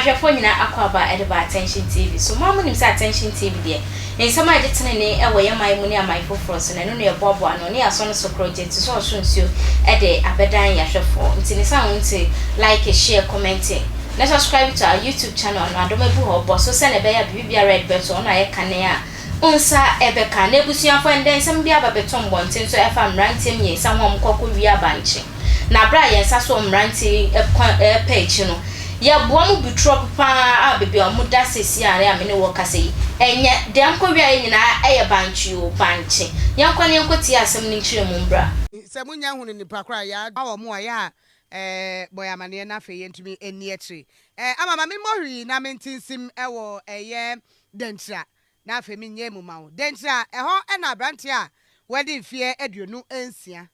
ahwefo nyina akwaba edeba attention TV so mamu nim say attention TV de en sama agitene ne ewo ye mai mu ne amai foforo so ne no ye bobo ano ne aso no so project so so nsuo ede abedan yahwefo ntini sa wonte like share comment let's subscribe to our YouTube channel no adomabu hobo so se ne be ya bibia red button na ye kane a unsa ebeka na ebusuafo nden sem bia babeton bonten so efa mrantie mi sa hom kokko wi abanche na bra ye nsa so mrantie page no ya boamu bitro pa abebe omuda sesi are amene wo kase enye de ankwa wi nyina eye banche o banche yankwa ne nkoti asem ni kire mu bra se munya hunu ni pakra ya awo mu ya boy amane na fe yentumi eni etri amama me mohri na mentinsim ewo eye dentra na fe mi nye mu mawo dentra eho e na brante a wedi fie aduonu ensia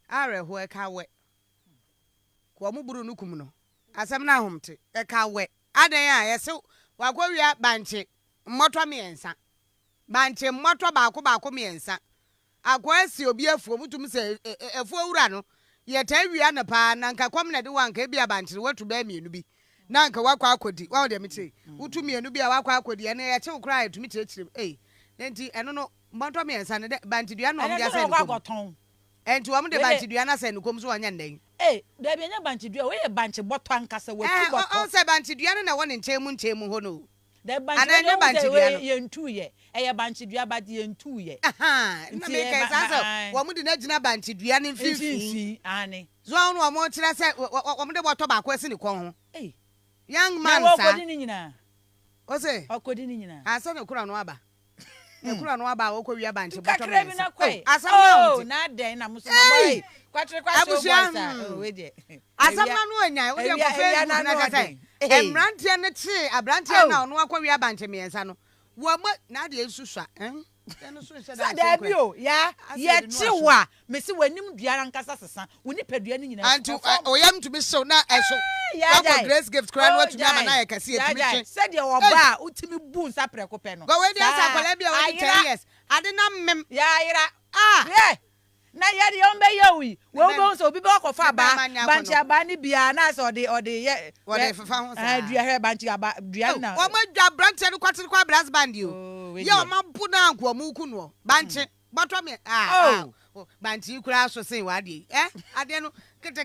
are ho e ka we ko mu buru nu kum no asem na homte e ka we adan a yese wagwawia banche mmotwa miensa banche mmotwa baako miensa akwasi obi afuo mutum se afuo wura no ye tawia na pa na nka kwam na de wanka bia banche watu ba mienu bi na nka wakwa akodi wa de mete utu mienu bi a wakwa akodi ene ye chew kra etumi chirechire nenti eno no mmotwa miensa ne banche dua no mbia se no enti wam de banche dua na se no kom so wanya ndan da bi nya banche dua we ye banche boto ankasa watu boto o se banche dua na won nchemu ho no da banche dua ye ntu ye eye banche dua ba ye ntu ye aha na me ka sasa wam de na gina banche dua ne fifi ani zo on wam kira se wam de boto ba kwasi ne kon ho young man sa sa okodi ni nyina o se okodi ni nyina asa ne kura no aba ekura no aba okowia banche boto me asa na den na muso boy kwatre boy we de asa no anya we de ko fe na ka sai emrantie ne chi abrantie na ono akowia banche miensa no wo na de esusua eno so nse da da bi o ya ye chiwa me se wanim duara nkasa sesa woni padua ni nyina antu oyam to be so na eso ya grace gift kra no atumi ama na ye kase etumi che se de wo ba utimi bu nsa preko pe no go we dey asa kwala bia we 10 years ade na mem ya ira na ye de ombe yewi we bo so obi be akofa ba banchi aba ni bia na so ode ye wode fefa ho sa dua he banchi aba dua na o ma dua branche no kwatere kwa brass band yo ye o ma bu na anko mu ku no banchi boto me banchi kura so sen wa de ade no kete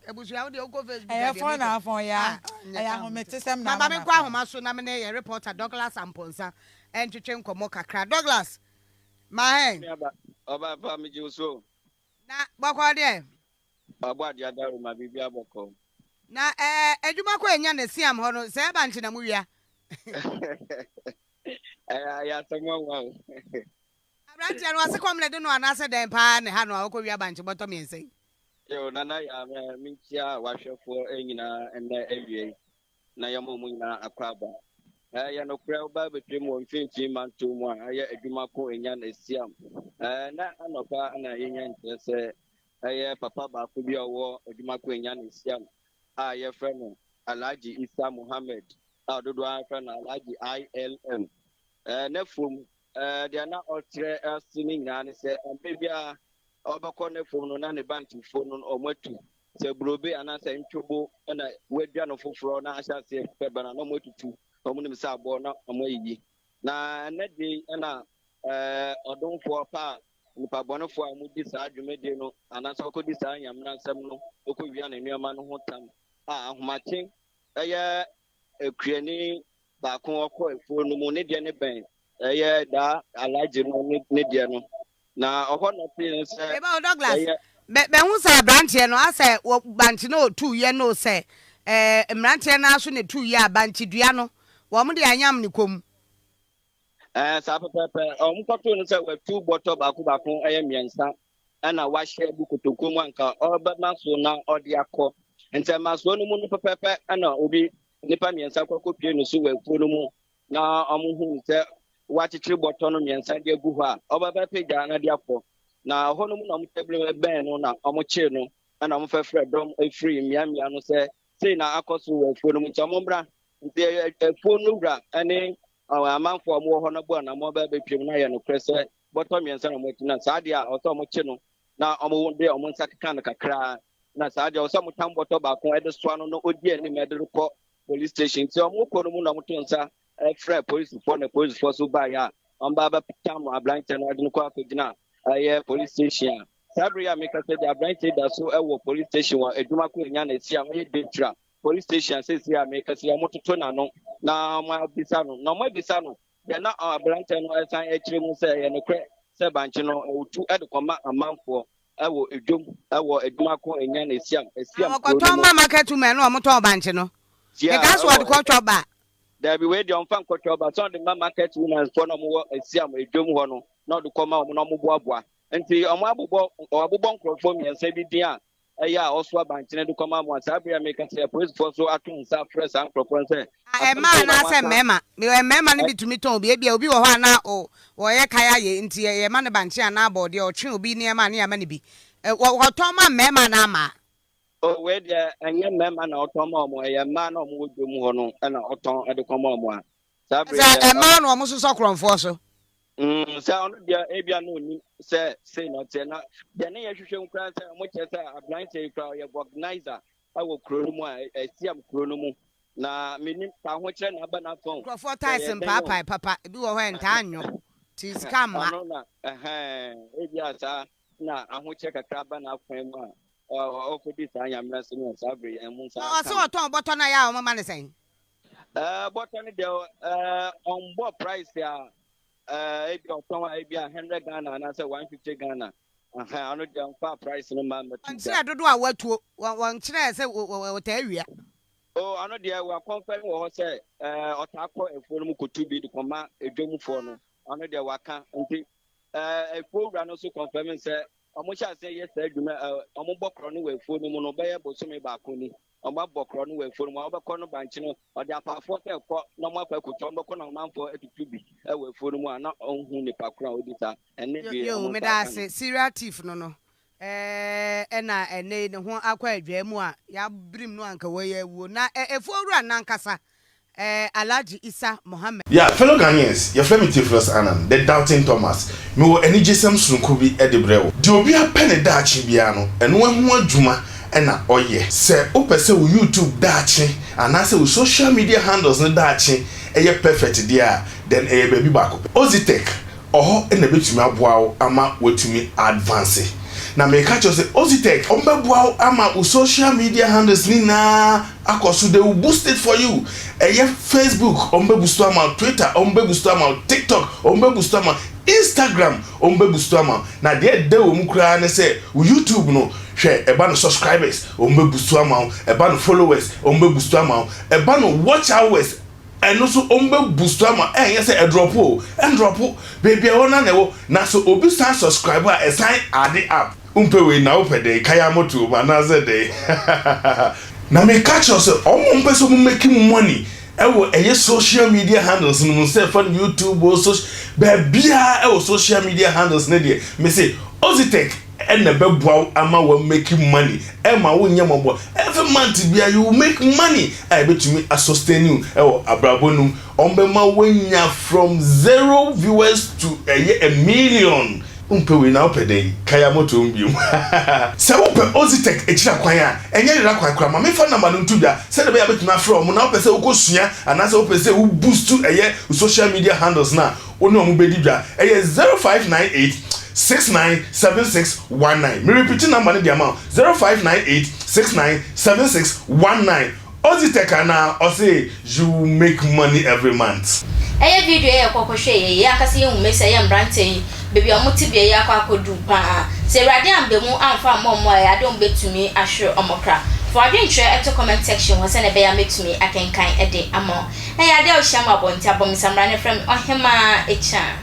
ebusu ya wo de go Facebook phone ya ya ho metesem na ba me kwa homa so na me ne ye reporter Douglas Amponsa entwetwe nkomo kakra Douglas ma hen Oba pa mi juso na boko de agba dia daru ma bibia boko na adwuma ko enya na siam ho no se ba nche na mu wia ya tamo wa abranti anu ase kom le de no anase den pa ne ha no akọ wia ba nche boto miense yo nana ya mi chia wa hwefo enyina ene ewie na yamo mu nyina akwaba ya no kra ba betwem won finchi manto mu a ya adwuma ko enya na siam na anopa na yenya ntese papa ba ko bi owo adwuma ko enya na siam a ye freno Alhaji Isa Muhammad dodo a freno Alhaji ILM na fom dia na otre asini nyina ne se bebia obakọ na fom no na ne banti fom no omatu se brobe anasa ntwobo na wadua no foforo na ahya se pebana no motutu omunim sa abo na omoyi na de na odonfo pa nipa bonofo amudi sa adwumede no anasa okodi sa nyamna nsam no okowia na nnuama no hotam ahomaten eye ekruani ba kon okọ efuo no mu ne de ne ben eye da alaje no ne de no na oho no pe se eba Douglas be hu sa branche no ase banche no 2 ye no se mranche na so ne 2 ye abanche dua no wo mu de anyam ne kom sa pepe omkoto no se we 2 bottle baako eye miensa na wa share bu kotokom anka oba maso na ode akọ ente maso no mu no pepe na obi nipa miensa kwakopie no so we fu no mu na omuhu se wa chichiri bottle no miensa de gu ho a oba ba pega na de akọ na ho no mu na omtable ben no na omche no na omfefre dom free miamia no se sei na akoso we fu no mu chamobra nte fu no wura ane amanfo mo ho no bo na mo ba betwem na ye no krese bottom yensa na mo tina saade a oso mo che no na omo de omo nsakeka na kakra na saade oso mo tam bottom ba ko ede so no odi ani me de ko police station so mo ko no mu na mo to nsa frɛ police for na police for so ba ya on ba tam ablante no ade no kwa akogina police station sabri ya make say the ablante da so police station wa eduma ko nya na sia mo dentra police station say sia make say mo toto na no na mo bisa no na mo bisa no ya na ablante no esan akire mu say no kre say banche no otu ede koma amanfo edum eduma ko nya na sia ko to ma market men no mo to banche no e ka so de ko to ba there be we the on fan culture but some the market women for no mo esiam edwom ho no na do koma mo no mo boaboa enti omo abobon crofo mi ensa bi dia eya oso abankene do koma mo asabria make say police for so atun sa fresh and crofo say e ma na say mema no bitumi ton obi obi wo ho na o wo ye kaya ye enti ye ma ne banche na abode o twe obi ne ma ne ya ma ne bi wo to ma mema na ama we there enye mema na otoma omo ye ma na omo wodum ho no na oton ede koma omo a sabria ma na omo so kronfo so say on there ebia no ni say no te na de ne ye hwehwe nkran say mo che say ablante kra ye organizer awo kro mu a esiam kro no mu na meni ta ho kire na ba na phone kronfo tyson papa bi wo ho enta anyo ti scam ma no na ebia sa na aho kire kakra ba na phone mu a for this I am not saying sabri and munsa so ton botton na ya o mama ne sen botton de on board price ya if you ton e 100 Ghana and I say 150 Ghana I know the far price no man but say dodo a watuo wan kire say wota awia I know there we confirm we say otako efo no kotu bi de koma edwom fo no I know there waka nti efo bra no so confirm say omo sha say yes adwuma omo bokro no we fo no mu no be bosomi ba ko ni omo bokro no we fo no obekọ no banche no ode apafo te ko no mo apakuto obekọ no manfo atutu bi we fo no mu ana onhu ni pakura odita ene bi yo me da say serial thief no ena ene ne ho akwa adwa mu a ya brim no anka we ya wuo na efo wura nankasa Alaji Isa Mohammed. Yeah, fellow Ghanaians, your friend Tvgh Anan, the doubting Thomas. Me wo any jesem sunkubi edebrew. Di obi a pen dachi bia no, eno ho adwuma na oye. Se opese wo YouTube dachi, anase wo social media handles no dachi, eye perfect dia, then eye baby back. Ozitech, oho na betumi aboa ama wetumi advance. Na me catch you say Ozitech ombeboa ama u social media handles ni na akoso they will boost it for you. Facebook ombebusto ama Twitter ombebusto ama TikTok ombebusto ama Instagram ombebusto ama na de wo mu kra na say YouTube no hwe eba no subscribers ombebusto ama eba no followers ombebusto ama eba no watch hours and also ombebusto ama yes say drop baby e wona na wo na so obi san subscriber e sign add up umpewe na opede kaya moto na ze de na me catch us omo so making money ewo social media handles no say for YouTube or social bia social media handles na de me say Ozitech and the beboa ama we making money ma wo nyambo every month bia you make money I bet me a sustain you abrabonum ombema wenya from 0 viewers to a million umpewe na opede kaya moto mbium se wope Ozitech echira kwan a enye rira kwan kra ma me fa number no ntubia se de be abetuna from na opese ukosua anase opese u boost social media handles na oni omu bedidwa 0598 697619 me repeat number ni the amount 0598 697619 Ozitech na o say you make money every month video e kokoshe ye akase ye humese ye mbrante baby omotibie ye akwakodu pa se rade ambemu amfa mommo ya de ombetumi ahwe omokra for adwentre eto comment section ho se ne be ya metumi akenkan ede amo ya de o hia mabonti abomsamra ne frem ohema echa